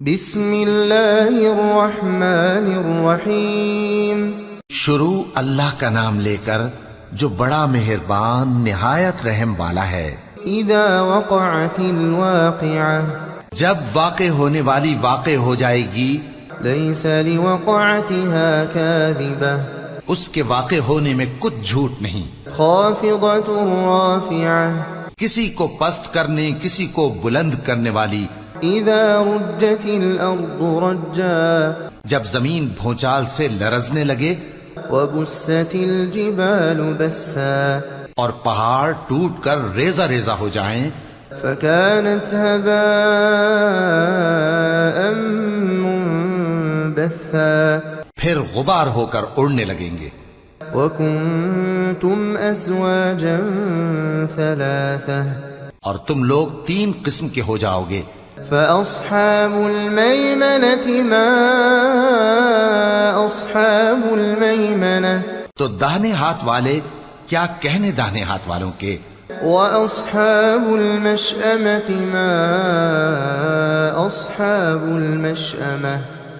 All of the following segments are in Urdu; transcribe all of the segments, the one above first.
بسم اللہ الرحمن الرحیم۔ شروع اللہ کا نام لے کر جو بڑا مہربان نہایت رحم والا ہے۔ اذا وقعت الواقعہ، جب واقع ہونے والی واقع ہو جائے گی، لیس لوقعتها کاذبہ، اس کے واقع ہونے میں کچھ جھوٹ نہیں۔ خافضۃ رافعہ، کسی کو پست کرنے کسی کو بلند کرنے والی۔ اذا رجت الارض رجا، جب زمین بھونچال سے لرزنے لگے، وبست الجبال بسا، اور پہاڑ ٹوٹ کر ریزہ ریزہ ہو جائیں، فكانت هباء منبثا، پھر غبار ہو کر اڑنے لگیں گے۔ وكنتم ازواجا ثلاثة، اور تم لوگ 3 قسم کے ہو جاؤ گے۔ فأصحاب الميمنة ما أصحاب الميمنة، تو داہنے ہاتھ والے کیا کہنے داہنے ہاتھ والوں کے، وأصحاب المشأمة ما أصحاب المشأمة،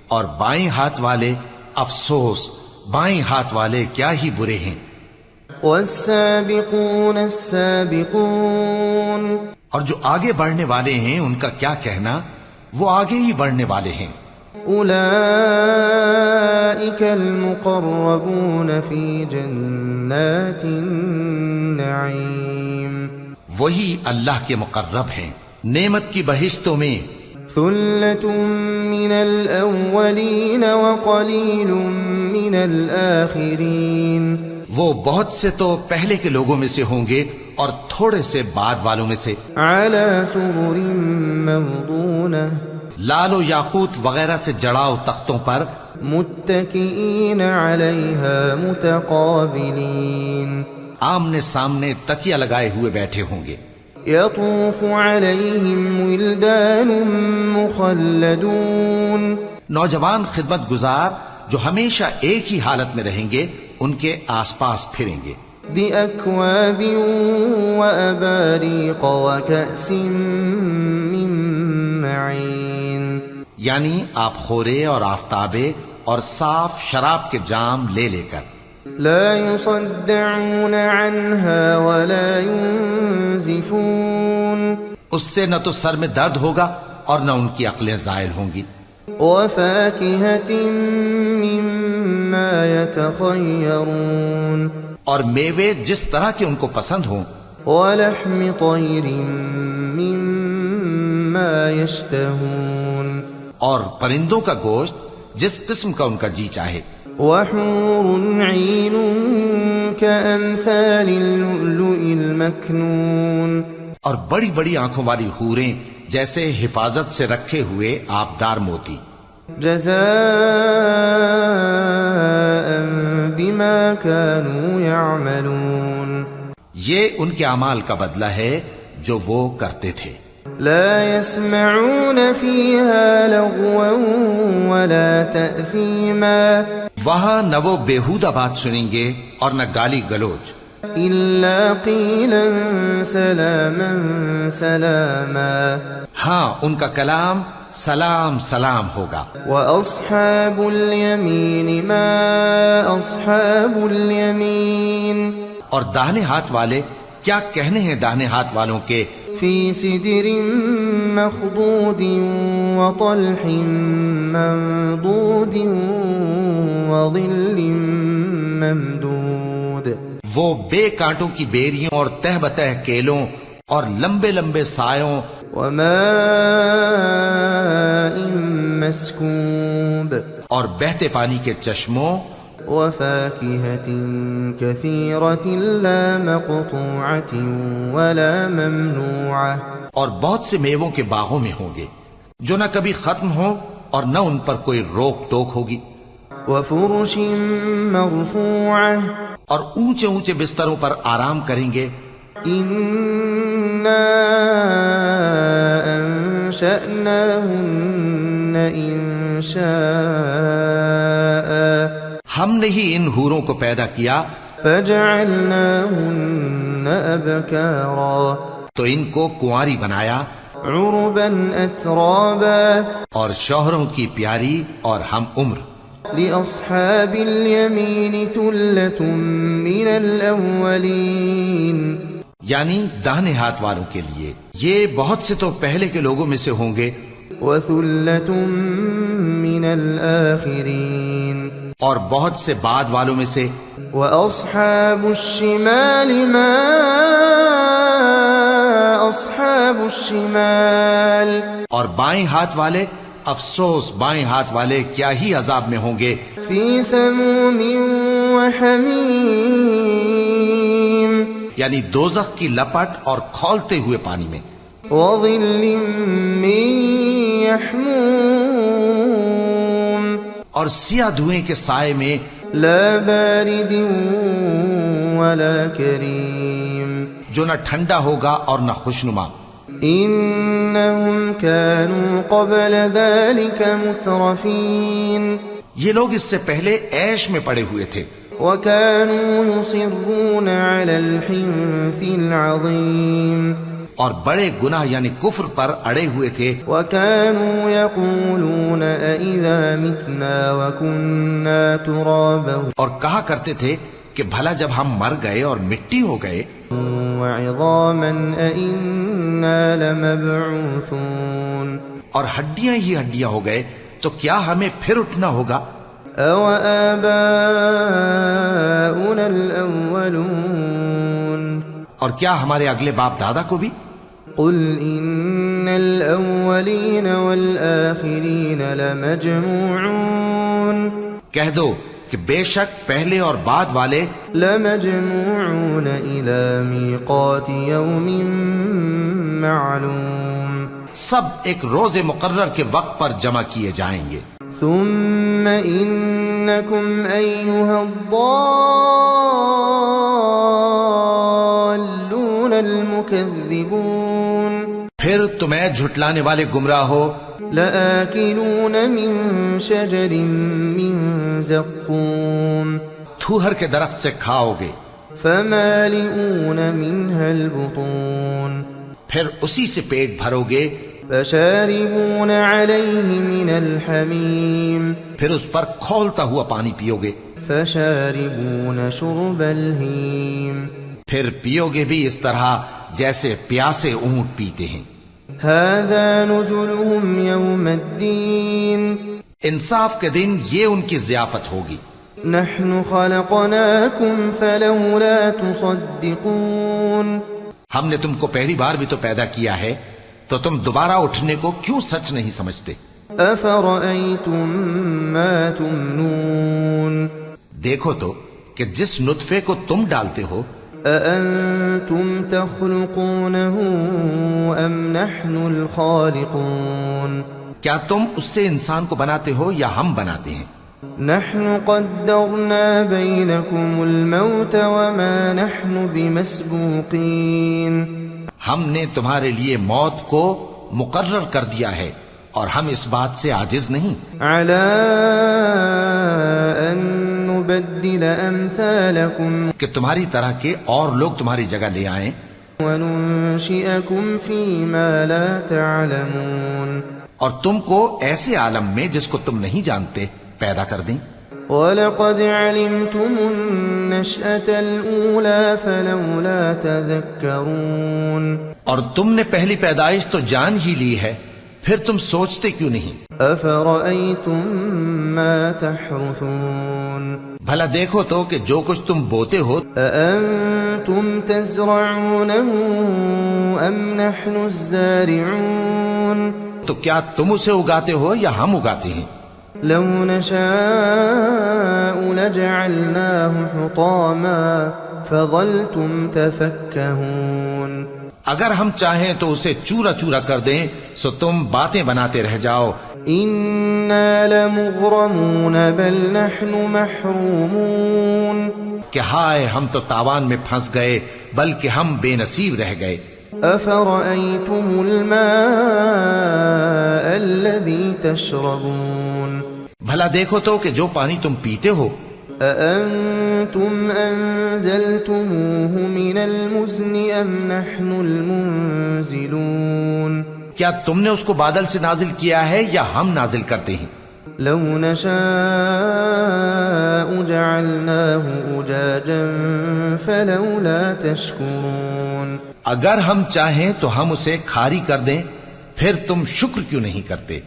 اور بائیں ہاتھ والے افسوس بائیں ہاتھ والے کیا ہی برے ہیں۔ والسابقون السابقون، اور جو آگے بڑھنے والے ہیں ان کا کیا کہنا، وہ آگے ہی بڑھنے والے ہیں۔ أولئك المقربون في جنات النعيم، وہی اللہ کے مقرب ہیں نعمت کی بہشتوں میں۔ ثلة من الأولين وقليل من الآخرين، وہ بہت سے تو پہلے کے لوگوں میں سے ہوں گے اور تھوڑے سے بعد والوں میں سے۔ على سرر موضونة، لال و یاقوت وغیرہ سے جڑاؤ تختوں پر، متكئين عليها متقابلين، آمنے سامنے تکیہ لگائے ہوئے بیٹھے ہوں گے۔ يطوف عليهم ولدان مخلدون، نوجوان خدمت گزار جو ہمیشہ ایک ہی حالت میں رہیں گے ان کے آس پاس پھریں گے۔ بأكواب وأباريق وكأس من معين، یعنی آپ خورے اور آفتابے اور صاف شراب کے جام لے لے کر۔ لا يصدعون عنها ولا ينزفون، اس سے نہ تو سر میں درد ہوگا اور نہ ان کی عقلیں زائل ہوں گی۔ وفاكهة مما يتخيرون، اور میوے جس طرح کے ان کو پسند ہوں۔ ولحم طير مما يشتهون، اور پرندوں کا گوشت جس قسم کا ان کا جی چاہے۔ وحور عين كأمثال اللؤلؤ المكنون، اور بڑی بڑی آنکھوں والی حوریں جیسے حفاظت سے رکھے ہوئے آبدار موتی۔ جزاء بما كانوا يعملون، یہ ان کے اعمال کا بدلہ ہے جو وہ کرتے تھے۔ لا يسمعون فيها لغوا ولا تأثيما، وہاں نہ وہ بیہودہ بات سنیں گے اور نہ گالی گلوچ، إلا قيلا سلاما سلاما، ہاں ان کا کلام سلام سلام ہوگا۔ وأصحاب اليمين ما أصحاب اليمين، اور داہنے ہاتھ والے کیا کہنے ہیں داہنے ہاتھ والوں کے، في سدر مخضود وطلح منضود وظل ممدود، وہ بے کانٹوں کی بیریوں اور تہ بتہ کیلوں اور لمبے لمبے سایوں، وماء مسكوب، اور بہتے پانی کے چشموں، وفاكهة كثيرة لا مقطوعة ولا ممنوعة، اور بہت سے میووں کے باغوں میں ہوں گے جو نہ کبھی ختم ہوں اور نہ ان پر کوئی روک ٹوک ہوگی۔ وفرش مرفوعة، اور اونچے اونچے بستروں پر آرام کریں گے۔ إنا أنشأناهن إنشاء، ہم نے ہی ان حوروں کو پیدا کیا، فجعلناهن أبكارا، تو ان کو کنواری بنایا، عربا أترابا اور شوہروں کی پیاری اور ہم عمر. لأصحاب اليمين ثلة من الأولين. یعنی داہنے ہاتھ والوں کے لیے یہ بہت سے تو پہلے کے لوگوں میں سے ہوں گے، وثلة من الآخرين. اور بہت سے بعد والوں میں سے. وأصحاب الشمال ما أصحاب الشمال. اور بائیں ہاتھ والے، افسوس بائیں ہاتھ والے کیا ہی عذاب میں ہوں گے. في سموم وحميم. یعنی دوزخ کی لپٹ اور کھولتے ہوئے پانی میں. وظل من يحموم. اور سیاہ دھوئیں کے سائے میں. لا بارد ولا كريم. جو نہ ٹھنڈا ہوگا اور نہ خوشنما. إنهم كانوا قبل ذلك مترفين. یہ لوگ اس سے پہلے عیش میں پڑے ہوئے تھے. وكانوا يصرون على الحنث العظيم. اور بڑے گناہ یعنی کفر پر اڑے ہوئے تھے. وكانوا يقولون أإذا متنا وكنا ترابا. اور کہا کرتے تھے کہ بھلا جب ہم مر گئے اور مٹی ہو گئے وعظاما أإنا لمبعوثون. اور ہڈیاں ہی ہڈیاں ہو گئے تو کیا ہمیں پھر اٹھنا ہوگا؟ أَوَآبَاؤُنَا الْأَوَّلُونَ. اور کیا ہمارے اگلے باپ دادا کو بھی؟ قُلْ إِنَّ الْأَوَّلِينَ وَالْآخِرِينَ لَمَجْمُوعُونَ. کہہ دو کہ بے شک پہلے اور بعد والے لَمَجْمُوعُونَ إِلَى مِيقَاتِ يَوْمٍ مَّعْلُومٍ. سب ایک روز مقرر کے وقت پر جمع کیے جائیں گے. ثم إنكم أيها الضالون المكذبون. پھر تمہیں جھٹلانے والے گمراہ ہو. لآكلون من شجر من زقوم. تھوہر کے درخت سے کھاؤ گے. فمالئون منها البطون. پھر اسی سے پیٹ بھرو گے. فشاربون عليه من الحميم. پھر اس پر کھولتا ہوا پانی پیو گے. فشاربون شرب الهيم. پھر پیو گے بھی اس طرح جیسے پیاسے اونٹ پیتے ہیں. هذا نزلهم يوم الدين. انصاف کے دن یہ ان کی ضیافت ہوگی. نحن خلقناكم فلولا تصدقون. ہم نے تم کو پہلی بار بھی تو پیدا کیا ہے تو تم دوبارہ اٹھنے کو کیوں سچ نہیں سمجھتے؟ افرأيتم ما تمنون. دیکھو تو کہ جس نطفے کو تم ڈالتے ہو أأنتم تخلقونه أم نحن الخالقون. کیا تم اس سے انسان کو بناتے ہو یا ہم بناتے ہیں؟ نحن قدرنا بينكم الموت وما نحن بمسبوقين. ہم نے تمہارے لیے موت کو مقرر کر دیا ہے اور ہم اس بات سے عاجز نہیں. على أن نبدل أمثالكم کہ تمہاری طرح کے اور لوگ تمہاری جگہ لے آئیں وننشئكم فيما لا تعلمون. اور تم کو ایسے عالم میں جس کو تم نہیں جانتے پیدا کر دیں. وَلَقَدْ عَلِمْتُمُ النَّشْأَةَ الْأُولَى فَلَوْلَا تَذَكَّرُونَ. اور تم نے پہلی پیدائش تو جان ہی لی ہے، پھر تم سوچتے کیوں نہیں؟ أَفَرَأَيْتُم مَّا تَحْرُثُونَ. بھلا دیکھو تو کہ جو کچھ تم بوتے ہو أَأَنتُمْ تَزْرَعُونَهُ أَمْ نَحْنُ الزَّارِعُونَ. تو کیا تم اسے اگاتے ہو یا ہم اگاتے ہیں؟ لو نشاء لجعلناه حطاما فظلتم تفكهون. اگر ہم چاہیں تو اسے چورا چورا کر دیں سو تم باتیں بناتے رہ جاؤ. إنا لمغرمون بل نحن محرومون. کہ ہائے ہم تو تاوان میں پھنس گئے بلکہ ہم بے نصیب رہ گئے. أفرأيتم الماء الذي تشربون. بھلا دیکھو تو کہ جو پانی تم پیتے ہو أأنتم أنزلتموه من المزن أم نحن المنزلون. کیا تم نے اس کو بادل سے نازل کیا ہے یا ہم نازل کرتے ہیں؟ لو نشاء جعلناه أجاجا فلولا تشكرون اگر ہم چاہیں تو ہم اسے کھاری کر دیں، پھر تم شکر کیوں نہیں کرتے؟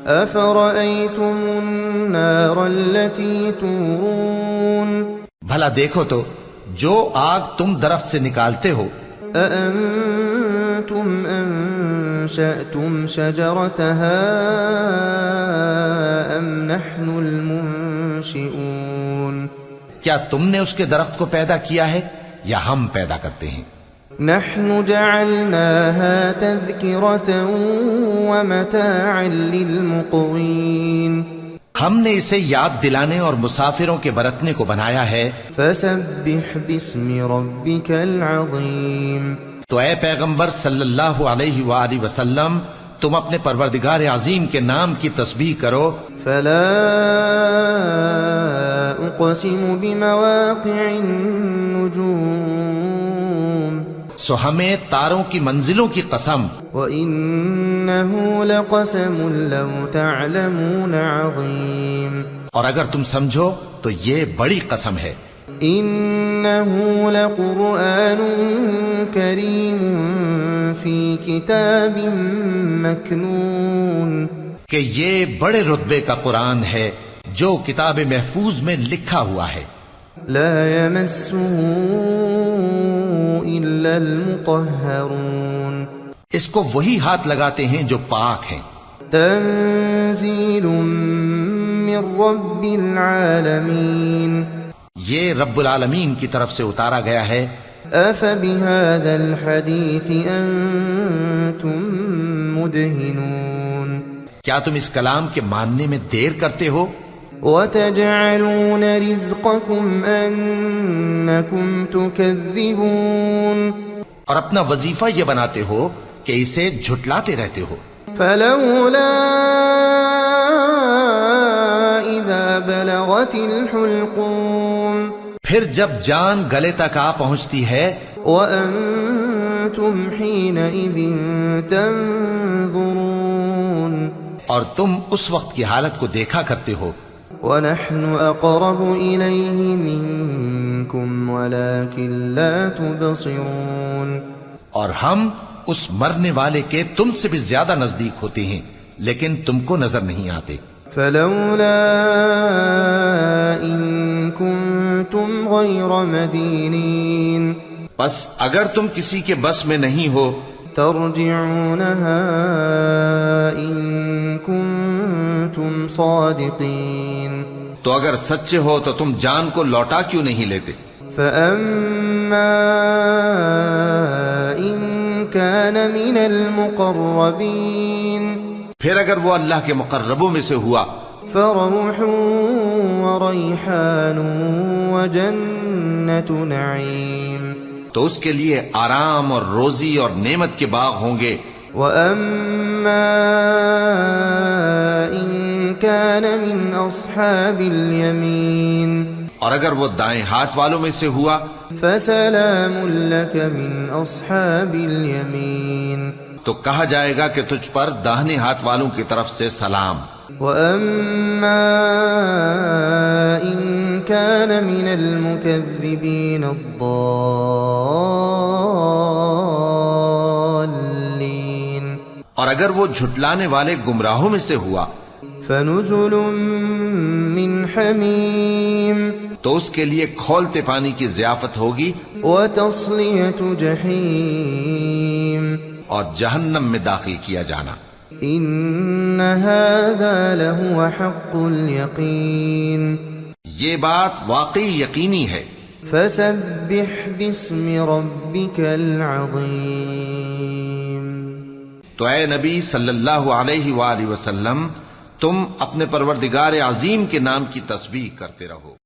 أفرأيتم النار التي تورون بھلا دیکھو تو جو آگ تم درخت سے نکالتے ہو، أأنتم أنشأتم شجرتها أم نحن المنشئون کیا تم نے اس کے درخت کو پیدا کیا ہے یا ہم پیدا کرتے ہیں؟ نحن جعلناها تذكرة ومتاعا للمقوين ہم نے اسے یاد دلانے اور مسافروں کے برتنے کو بنایا ہے۔ فسبح باسم ربك العظيم تو اے پیغمبر صلی اللہ علیہ وآلہ وسلم، تم اپنے پروردگار عظیم کے نام کی تسبیح کرو۔ فلا اقسم بمواقع النجوم سو ہمیں تاروں کی منزلوں کی قسم، وإنه لقسم لو تعلمون عظيم اور اگر تم سمجھو تو یہ بڑی قسم ہے۔ إنه لقرآن كريم في كتاب مكنون کہ یہ بڑے رتبے کا قرآن ہے جو کتاب محفوظ میں لکھا ہوا ہے۔ لا يمسه إلا المطهرون اس کو وہی ہاتھ لگاتے ہیں جو پاک ہیں۔ تنزيل من رب العالمين یہ رب العالمین کی طرف سے اتارا گیا ہے۔ أفبهذا الحديث أنتم مدهنون کیا تم اس کلام کے ماننے میں دیر کرتے ہو؟ وتجعلون رزقكم أنكم تكذبون اور اپنا وظیفہ یہ بناتے ہو کہ اسے جھٹلاتے رہتے ہو۔ فلولا إذا بلغت الحلقوم پھر جب جان گلے تک آ پہنچتی ہے، وأنتم حينئذ تنظرون اور تم اس وقت کی حالت کو دیکھا کرتے ہو، ونحن أقرب إليه منكم ولكن لا تبصرون اور ہم اس مرنے والے کے تم سے بھی زیادہ نزدیک ہوتے ہیں لیکن تم کو نظر نہیں آتے۔ فلولا إن كنتم غير مدينين بس اگر تم کسی کے بس میں نہیں ہو ترجعونها إن كنتم صادقين تو اگر سچے ہو تو تم جان کو لوٹا کیوں نہیں لیتے؟ فأما إن كان من المقربين پھر اگر وہ اللہ کے مقربوں میں سے ہوا فروح وريحان وجنة نعيم تو اس کے لیے آرام اور روزی اور نعمت کے باغ ہوں گے۔ وأما إن كان من أصحاب اليمين اور اگر وہ دائیں ہاتھ والوں میں سے ہوا فسلام لك من أصحاب اليمين تو کہا جائے گا کہ تجھ پر داہنے ہاتھ والوں کی طرف سے سلام۔ وأما إن كان من المكذبين الضالين اور اگر وہ جھٹلانے والے گمراہوں میں سے ہوا فنزل من حميم تو اس کے لیے کھولتے پانی کی ضیافت ہوگی وتصلية جحيم اور جہنم میں داخل کیا جانا۔ إن هذا لهو حق اليقين یہ بات واقعی یقینی ہے۔ فسبح باسم ربك العظيم تو اے نبی صلی اللہ علیہ وآلہ وسلم، تم اپنے پروردگار عظیم کے نام کی تسبیح کرتے رہو۔